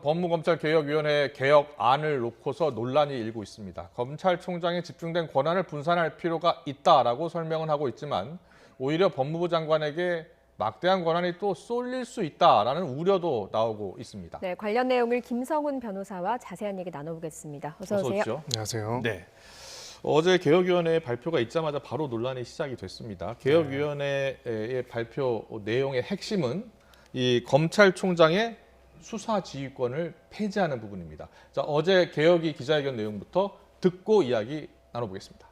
법무검찰개혁위원회 개혁안을 놓고서 논란이 일고 있습니다. 검찰총장의 집중된 권한을 분산할 필요가 있다라고 설명은 하고 있지만 오히려 법무부 장관에게 막대한 권한이 또 쏠릴 수 있다라는 우려도 나오고 있습니다. 네, 관련 내용을 김성훈 변호사와 자세한 얘기 나눠보겠습니다. 어서 오세요. 오십시오. 안녕하세요. 네. 어제 개혁위원회 발표가 있자마자 바로 논란이 시작이 됐습니다. 개혁위원회의 발표 내용의 핵심은 이 검찰총장의 수사 지휘권을 폐지하는 부분입니다. 자, 어제 개혁위 기자회견 내용부터 듣고 이야기 나눠보겠습니다.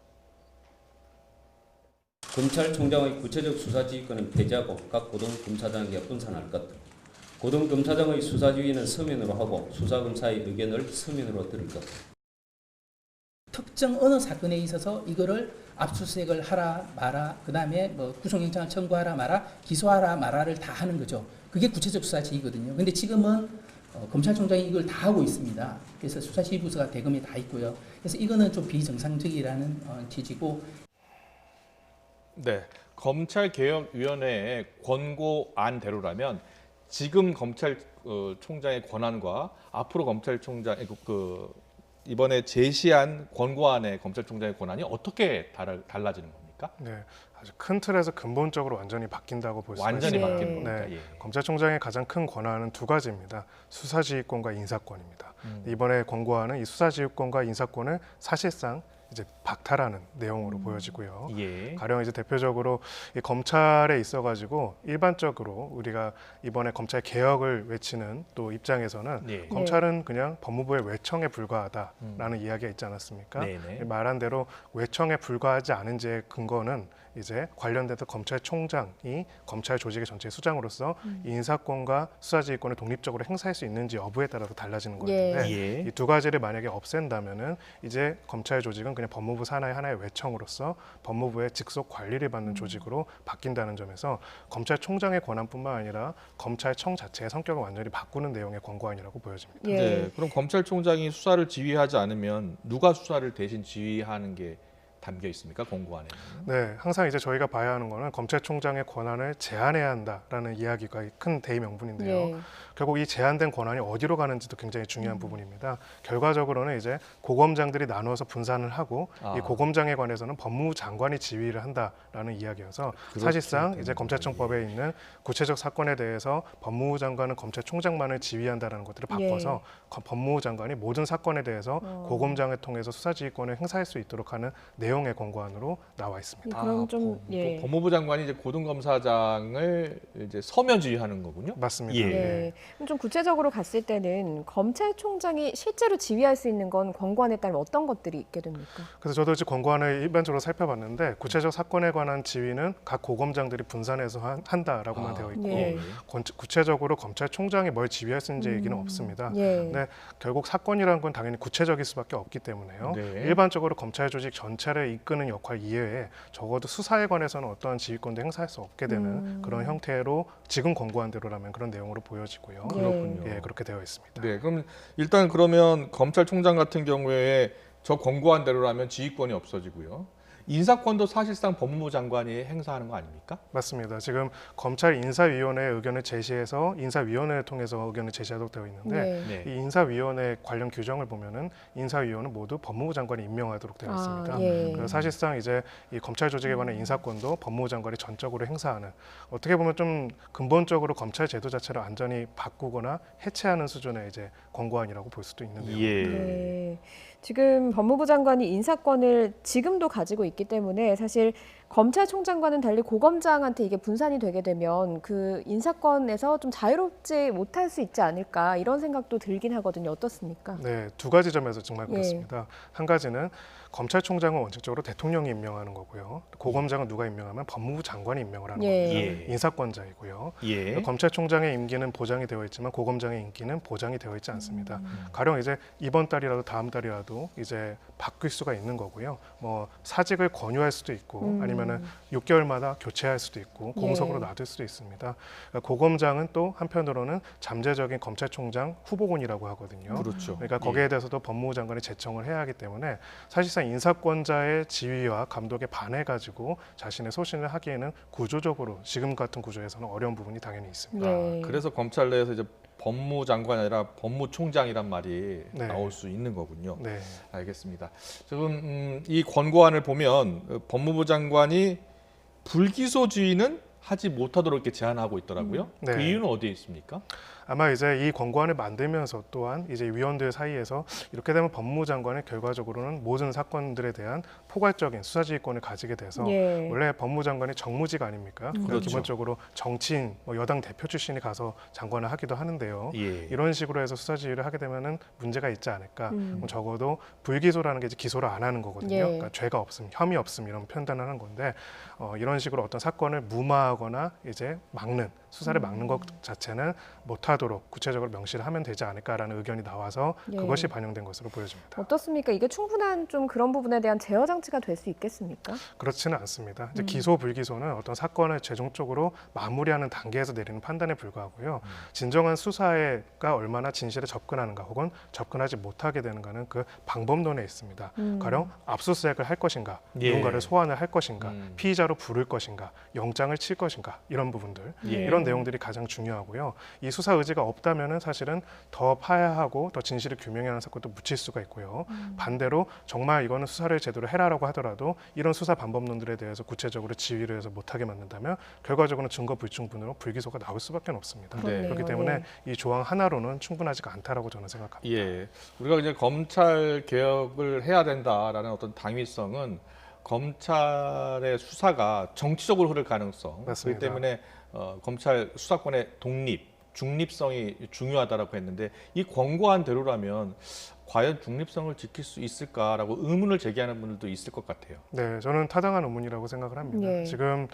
검찰총장의 구체적 수사지휘권은 폐지하고 각 고등검사장에게 분산할 것. 고등검사장의 수사지휘는 서면으로 하고 수사검사의 의견을 서면으로 들을 것. 특정 어느 사건에 있어서 이거를 압수수색을 하라 마라, 그다음에 뭐 구속영장을 청구하라 마라, 기소하라 마라를 다 하는 거죠. 그게 구체적 수사지휘거든요. 근데 지금은 검찰총장이 이걸 다 하고 있습니다. 그래서 수사지휘부서가 대검에 다 있고요. 그래서 이거는 좀 비정상적이라는 취지고. 네, 검찰개혁위원회의 권고안대로라면 지금 검찰총장의 권한과 앞으로 검찰총장의 이번에 제시한 권고안의 검찰총장의 권한이 어떻게 달라지는 겁니까? 네, 아주 큰 틀에서 근본적으로 완전히 바뀐다고 볼 수가 완전히 있습니다. 바뀌는 겁니다. 네, 예. 검찰총장의 가장 큰 권한은 두 가지입니다. 수사지휘권과 인사권입니다. 이번에 권고안은 이 수사지휘권과 인사권을 사실상 이제 박탈하는 내용으로 보여지고요. 예. 가령 이제 대표적으로 이 검찰에 있어가지고 일반적으로 우리가 이번에 검찰 개혁을 외치는 또 입장에서는 네. 검찰은 그냥 법무부의 외청에 불과하다라는 이야기가 있지 않았습니까? 네네. 말한 대로 외청에 불과하지 않은지의 근거는 이제 관련돼서 검찰총장이 검찰 조직의 전체 수장으로서 인사권과 수사지휘권을 독립적으로 행사할 수 있는지 여부에 따라서 달라지는 건데 예. 이 두 가지를 만약에 없앤다면은 이제 검찰 조직은 그냥 법무부 산하의 하나의 외청으로서 법무부의 직속 관리를 받는 조직으로 바뀐다는 점에서 검찰총장의 권한뿐만 아니라 검찰청 자체의 성격을 완전히 바꾸는 내용의 권고안이라고 보여집니다. 예. 네, 그럼 검찰총장이 수사를 지휘하지 않으면 누가 수사를 대신 지휘하는 게 담겨 있습니까? 권고안에는? 네, 항상 이제 저희가 봐야 하는 거는 검찰총장의 권한을 제한해야 한다라는 이야기가 큰 대의 명분인데요. 예. 결국 이 제한된 권한이 어디로 가는지도 굉장히 중요한 부분입니다. 결과적으로는 이제 고검장들이 나누어서 분산을 하고 이 고검장에 관해서는 법무부 장관이 지휘를 한다라는 이야기여서 사실상 이제 검찰청법에 있는 구체적 사건에 대해서 법무부 장관은 검찰총장만을 지휘한다라는 것들을 바꿔서 법무부 장관이 모든 사건에 대해서 고검장을 통해서 수사지휘권을 행사할 수 있도록 하는 내용의 권고안으로 나와 있습니다. 그럼 좀 법무부 장관이 이제 고등검사장을 이제 서면 지휘하는 거군요. 맞습니다. 예. 네. 그럼 좀 구체적으로 갔을 때는 검찰총장이 실제로 지휘할 수 있는 건 권고안에 따르면 어떤 것들이 있게 됩니까? 그래서 저도 이제 권고안을 일반적으로 살펴봤는데 구체적 사건에 관한 지휘는 각 고검장들이 분산해서 한다라고만 되어 있고 예. 구체적으로 검찰총장이 뭘 지휘할 수 있는지 얘기는 없습니다. 예. 근데 결국 사건이라는 건 당연히 구체적일 수밖에 없기 때문에요. 네. 일반적으로 검찰 조직 전체를 이끄는 역할 이외에 적어도 수사에 관해서는 어떠한 지휘권도 행사할 수 없게 되는 그런 형태로 지금 권고안대로라면 그런 내용으로 보여지고요. 그렇군요. 예, 그렇게 되어 있습니다. 네, 그럼 일단 그러면 검찰총장 같은 경우에 저 권고안대로라면 지휘권이 없어지고요. 인사권도 사실상 법무부 장관이 행사하는 거 아닙니까? 맞습니다. 지금 검찰 인사위원회의 의견을 제시해서 인사위원회를 통해서 의견을 제시하도록 되어 있는데 네. 네. 이 인사위원회 관련 규정을 보면은 인사위원은 모두 법무부 장관이 임명하도록 되어 있습니다. 예. 그래서 사실상 이제 이 검찰 조직에 관한 인사권도 법무부 장관이 전적으로 행사하는 어떻게 보면 좀 근본적으로 검찰 제도 자체를 완전히 바꾸거나 해체하는 수준의 이제 권고안이라고 볼 수도 있는데요. 예. 네. 지금 법무부 장관이 인사권을 지금도 가지고 있기 때문에 사실 검찰총장과는 달리 고검장한테 이게 분산이 되게 되면 그 인사권에서 좀 자유롭지 못할 수 있지 않을까 이런 생각도 들긴 하거든요. 어떻습니까? 네, 두 가지 점에서 정말 예. 그렇습니다. 한 가지는 검찰총장은 원칙적으로 대통령이 임명하는 거고요. 고검장은 누가 임명하면 법무부 장관이 임명을 하는 예. 겁니다. 예. 인사권자이고요. 예. 검찰총장의 임기는 보장이 되어 있지만 고검장의 임기는 보장이 되어 있지 않습니다. 가령 이제 이번 달이라도 다음 달이라도 이제 바뀔 수가 있는 거고요. 뭐 사직을 권유할 수도 있고 아니면은 6개월마다 교체할 수도 있고 공석으로 놔둘 수도 있습니다. 그러니까 고검장은 또 한편으로는 잠재적인 검찰총장 후보군이라고 하거든요. 그렇죠. 그러니까 거기에 대해서도 법무부 장관이 제청을 해야 하기 때문에 사실상 인사권자의 지휘와 감독에 반해가지고 자신의 소신을 하기에는 구조적으로 지금 같은 구조에서는 어려운 부분이 당연히 있습니다. 예. 그래서 검찰 내에서 이제 법무장관이 아니라 법무총장이란 말이 네. 나올 수 있는 거군요. 네. 알겠습니다. 지금 이 권고안을 보면 법무부 장관이 불기소주의는 하지 못하도록 이렇게 제한하고 있더라고요. 네. 그 이유는 어디에 있습니까? 아마 이제 이 권고안을 만들면서 또한 이제 위원들 사이에서 이렇게 되면 법무장관이 결과적으로는 모든 사건들에 대한 포괄적인 수사지휘권을 가지게 돼서 예. 원래 법무장관이 정무직 아닙니까? 그러니까 그렇죠. 기본적으로 정치인, 뭐 여당 대표 출신이 가서 장관을 하기도 하는데요. 예. 이런 식으로 해서 수사지휘를 하게 되면은 문제가 있지 않을까. 그럼 적어도 불기소라는 게 이제 기소를 안 하는 거거든요. 예. 그러니까 죄가 없음, 혐의 없음 이런 판단을 하는 건데 이런 식으로 어떤 사건을 무마하거나 이제 막는 수사를 막는 것 자체는 못하도록 구체적으로 명시를 하면 되지 않을까라는 의견이 나와서 예. 그것이 반영된 것으로 보여집니다. 어떻습니까? 이게 충분한 좀 그런 부분에 대한 제어 장치가 될 수 있겠습니까? 그렇지는 않습니다. 이제 기소 불기소는 어떤 사건을 최종적으로 마무리하는 단계에서 내리는 판단에 불과하고요. 진정한 수사가 얼마나 진실에 접근하는가 혹은 접근하지 못하게 되는가는 그 방법론에 있습니다. 가령 압수수색을 할 것인가, 예. 누군가를 소환을 할 것인가, 피의자로 부를 것인가, 영장을 칠 것인가 이런 부분들 예. 이런 내용들이 가장 중요하고요. 이 수사 의지가 없다면은 사실은 더 파야하고 더 진실을 규명하는 사건도 묻힐 수가 있고요. 반대로 정말 이거는 수사를 제대로 해라라고 하더라도 이런 수사 방법론들에 대해서 구체적으로 지휘를 해서 못하게 만든다면 결과적으로는 증거 불충분으로 불기소가 나올 수밖에 없습니다. 네. 그렇기 때문에 이 조항 하나로는 충분하지가 않다라고 저는 생각합니다. 예, 우리가 이제 검찰 개혁을 해야 된다라는 어떤 당위성은 검찰의 수사가 정치적으로 흐를 가능성, 맞습니다. 그렇기 때문에 검찰 수사권의 중립성이 중요하다라고 했는데 이 권고안대로라면 과연 중립성을 지킬 수 있을까라고 의문을 제기하는 분들도 있을 것 같아요. 네, 저는 타당한 의문이라고 생각을 합니다. 예. 지금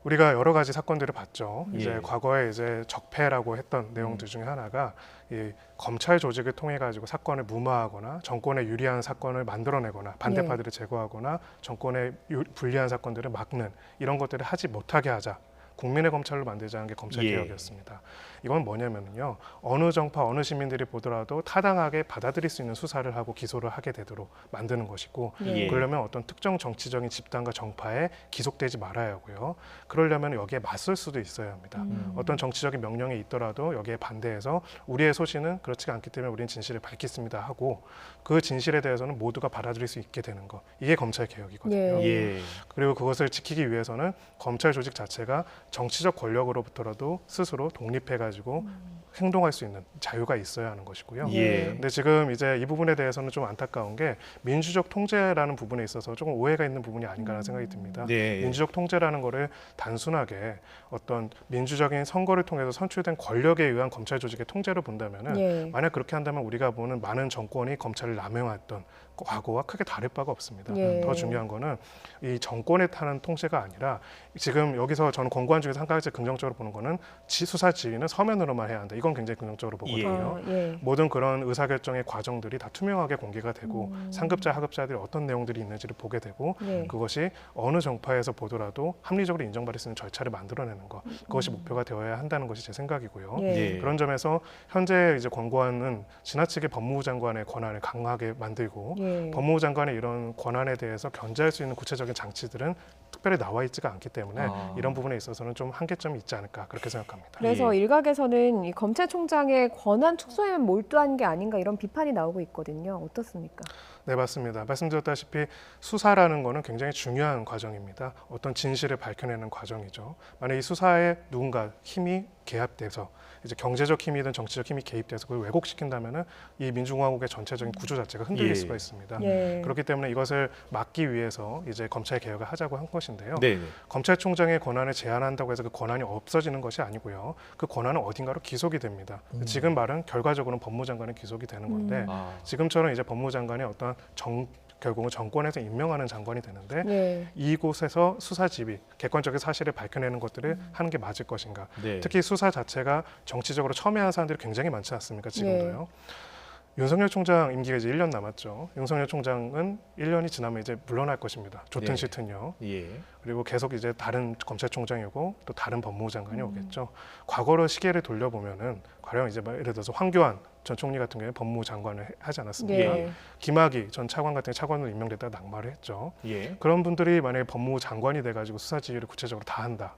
우리가 여러 가지 사건들을 봤죠. 이제 예. 과거에 이제 적폐라고 했던 내용들 중에 하나가 이 검찰 조직을 통해 가지고 사건을 무마하거나 정권에 유리한 사건을 만들어내거나 반대파들을 제거하거나 정권에 불리한 사건들을 막는 이런 것들을 하지 못하게 하자. 국민의 검찰로 만들자는 게 검찰 예. 개혁이었습니다. 이건 뭐냐면요, 어느 정파 어느 시민들이 보더라도 타당하게 받아들일 수 있는 수사를 하고 기소를 하게 되도록 만드는 것이고, 예. 그러려면 어떤 특정 정치적인 집단과 정파에 기속되지 말아야 하고요. 그러려면 여기에 맞설 수도 있어야 합니다. 어떤 정치적인 명령이 있더라도 여기에 반대해서 우리의 소신은 그렇지가 않기 때문에 우리는 진실을 밝혔습니다 하고 그 진실에 대해서는 모두가 받아들일 수 있게 되는 것, 이게 검찰 개혁이거든요. 예. 그리고 그것을 지키기 위해서는 검찰 조직 자체가 정치적 권력으로부터라도 스스로 독립해가지고 행동할 수 있는 자유가 있어야 하는 것이고요. 예. 근데 지금 이제 이 부분에 대해서는 좀 안타까운 게 민주적 통제라는 부분에 있어서 조금 오해가 있는 부분이 아닌가라는 생각이 듭니다. 네. 민주적 통제라는 거를 단순하게 어떤 민주적인 선거를 통해서 선출된 권력에 의한 검찰 조직의 통제로 본다면은 예. 만약 그렇게 한다면 우리가 보는 많은 정권이 검찰을 남용했던 과거와 크게 다를 바가 없습니다. 예. 더 중요한 거는 이 정권에 타는 통제가 아니라 지금 여기서 저는 권고안 중에서 한 가지 긍정적으로 보는 거는 수사 지휘는 서면으로만 해야 한다. 이건 굉장히 긍정적으로 보거든요. 예. 모든 그런 의사결정의 과정들이 다 투명하게 공개가 되고 상급자, 하급자들이 어떤 내용들이 있는지를 보게 되고 예. 그것이 어느 정파에서 보더라도 합리적으로 인정받을 수 있는 절차를 만들어내는 것, 그것이 목표가 되어야 한다는 것이 제 생각이고요. 예. 예. 그런 점에서 현재 이제 권고안은 지나치게 법무부 장관의 권한을 강하게 만들고 예. 법무부 장관의 이런 권한에 대해서 견제할 수 있는 구체적인 장치들은 특별히 나와 있지가 않기 때문에 이런 부분에 있어서는 좀 한계점이 있지 않을까 그렇게 생각합니다. 그래서 예. 일각에서는 이 검찰총장의 권한 축소에만 몰두한 게 아닌가 이런 비판이 나오고 있거든요. 어떻습니까? 네, 맞습니다. 말씀드렸다시피 수사라는 거는 굉장히 중요한 과정입니다. 어떤 진실을 밝혀내는 과정이죠. 만약 이 수사에 누군가 힘이 개합돼서 이제 경제적 힘이든 정치적 힘이 개입돼서 그걸 왜곡시킨다면은 이 민주공화국의 전체적인 구조 자체가 흔들릴 예. 수가 있습니다. 예. 그렇기 때문에 이것을 막기 위해서 이제 검찰 개혁을 하자고 한 것인데요. 네. 검찰총장의 권한을 제한한다고 해서 그 권한이 없어지는 것이 아니고요. 그 권한은 어딘가로 기속이 됩니다. 지금 말은 결과적으로는 법무장관이 기속이 되는 건데 지금처럼 이제 법무장관이 어떤 결국은 정권에서 임명하는 장관이 되는데 예. 이곳에서 수사 지휘, 객관적인 사실을 밝혀내는 것들을 하는 게 맞을 것인가. 네. 특히 수사 자체가 정치적으로 첨예한 사람들이 굉장히 많지 않습니까? 지금도요. 윤석열 총장 임기가 이제 1년 남았죠. 윤석열 총장은 1년이 지나면 이제 물러날 것입니다. 좋든 네. 싫든요. 예. 그리고 계속 이제 다른 검찰총장이 오고 또 다른 법무부 장관이 오겠죠. 과거로 시계를 돌려보면은 과연 이제 예를 들어서 황교안 전 총리 같은 경우에 법무부 장관을 하지 않았습니까? 예. 김학의 전 차관 같은 경우 차관으로 임명됐다가 낙마를 했죠. 예. 그런 분들이 만약에 법무부 장관이 돼가지고 수사 지휘를 구체적으로 다 한다.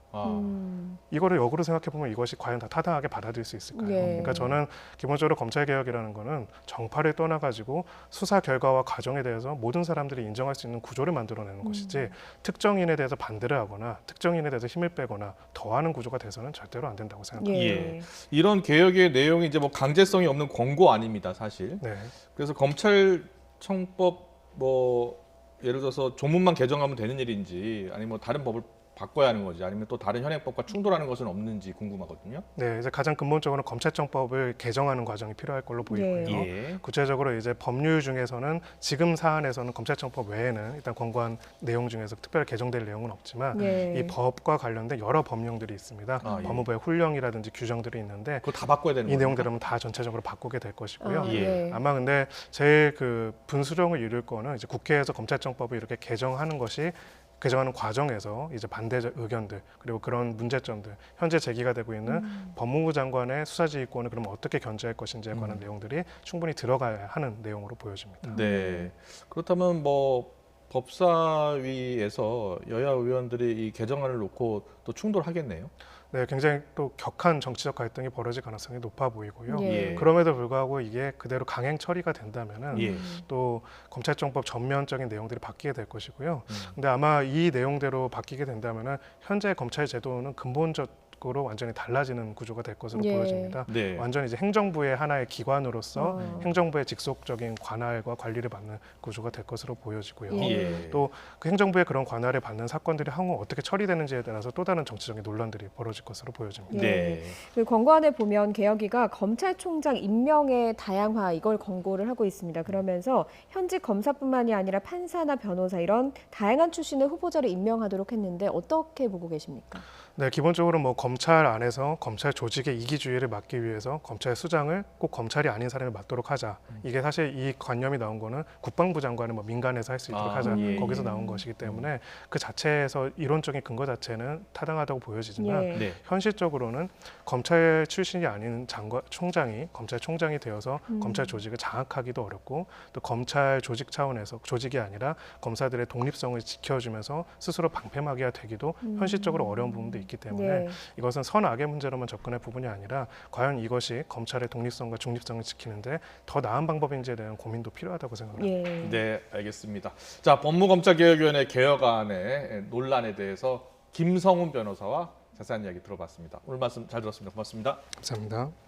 이거를 역으로 생각해 보면 이것이 과연 다 타당하게 받아들일 수 있을까요? 예. 그러니까 저는 기본적으로 검찰 개혁이라는 거는 정파를 떠나가지고 수사 결과와 과정에 대해서 모든 사람들이 인정할 수 있는 구조를 만들어내는 것이지 특정인에 대해서 반대를 하거나 특정인에 대해서 힘을 빼거나 더하는 구조가 돼서는 절대로 안 된다고 생각합니다. 예. 이런 개혁의 내용이 이제 뭐 강제성이 없는 권고 아닙니다, 사실. 네. 그래서 검찰청법 뭐 예를 들어서 조문만 개정하면 되는 일인지 아니면 뭐 다른 법을 바꿔야 하는 거지 아니면 또 다른 현행법과 충돌하는 것은 없는지 궁금하거든요. 네, 이제 가장 근본적으로 검찰청법을 개정하는 과정이 필요할 걸로 보이고요. 예. 구체적으로 이제 법률 중에서는 지금 사안에서는 검찰청법 외에는 일단 권고한 내용 중에서 특별히 개정될 내용은 없지만 예. 이 법과 관련된 여러 법령들이 있습니다. 아, 예. 법무부의 훈령이라든지 규정들이 있는데 그거 다 바꿔야 되는 이 거예요. 내용들은 다 전체적으로 바꾸게 될 것이고요. 아, 예. 아마 근데 제일 그 분수령을 이룰 거는 이제 국회에서 검찰청법을 이렇게 개정하는 것이 개정하는 과정에서 이제 반대 의견들 그리고 그런 문제점들 현재 제기가 되고 있는 법무부 장관의 수사지휘권을 그럼 어떻게 견제할 것인지에 관한 내용들이 충분히 들어가야 하는 내용으로 보여집니다. 네. 그렇다면 뭐 법사위에서 여야 의원들이 이 개정안을 놓고 또 충돌하겠네요. 네, 굉장히 또 격한 정치적 갈등이 벌어질 가능성이 높아 보이고요. 예. 그럼에도 불구하고 이게 그대로 강행 처리가 된다면은 예. 또 검찰청법 전면적인 내용들이 바뀌게 될 것이고요. 근데 아마 이 내용대로 바뀌게 된다면은 현재 검찰 제도는 근본적으로 완전히 달라지는 구조가 될 것으로 예. 보여집니다. 네. 완전히 이제 행정부의 하나의 기관으로서 행정부의 직속적인 관할과 관리를 받는 구조가 될 것으로 보여지고요. 예. 예. 또 그 행정부의 그런 관할을 받는 사건들이 향후 어떻게 처리되는지에 따라서 또 다른 정치적인 논란들이 벌어질 것으로 보여집니다. 네. 그 권고안에 보면 개혁위가 검찰총장 임명의 다양화 이걸 권고를 하고 있습니다. 그러면서 현직 검사뿐만이 아니라 판사나 변호사 이런 다양한 출신의 후보자를 임명하도록 했는데 어떻게 보고 계십니까? 네, 기본적으로 뭐 검찰 안에서 검찰 조직의 이기주의를 막기 위해서 검찰 수장을 꼭 검찰이 아닌 사람이 맡도록 하자. 이게 사실 이 관념이 나온 거는 국방부 장관을 뭐 민간에서 할 수 있도록 아, 하자. 예, 거기서 예. 나온 것이기 때문에 그 자체에서 이론적인 근거 자체는 타당하다고 보여지지만 예. 네. 현실적으로는 검찰 출신이 아닌 총장이 검찰총장이 되어서 검찰 조직을 장악하기도 어렵고 또 검찰 조직 차원에서 조직이 아니라 검사들의 독립성을 지켜주면서 스스로 방패막이가 되기도 현실적으로 어려운 부분도 있기 때문에 네. 이것은 선악의 문제로만 접근할 부분이 아니라 과연 이것이 검찰의 독립성과 중립성을 지키는데 더 나은 방법인지에 대한 고민도 필요하다고 생각합니다. 예. 네, 알겠습니다. 자, 법무검찰개혁위원회 개혁안의 논란에 대해서 김성훈 변호사와 자세한 이야기 들어봤습니다. 오늘 말씀 잘 들었습니다. 고맙습니다. 감사합니다.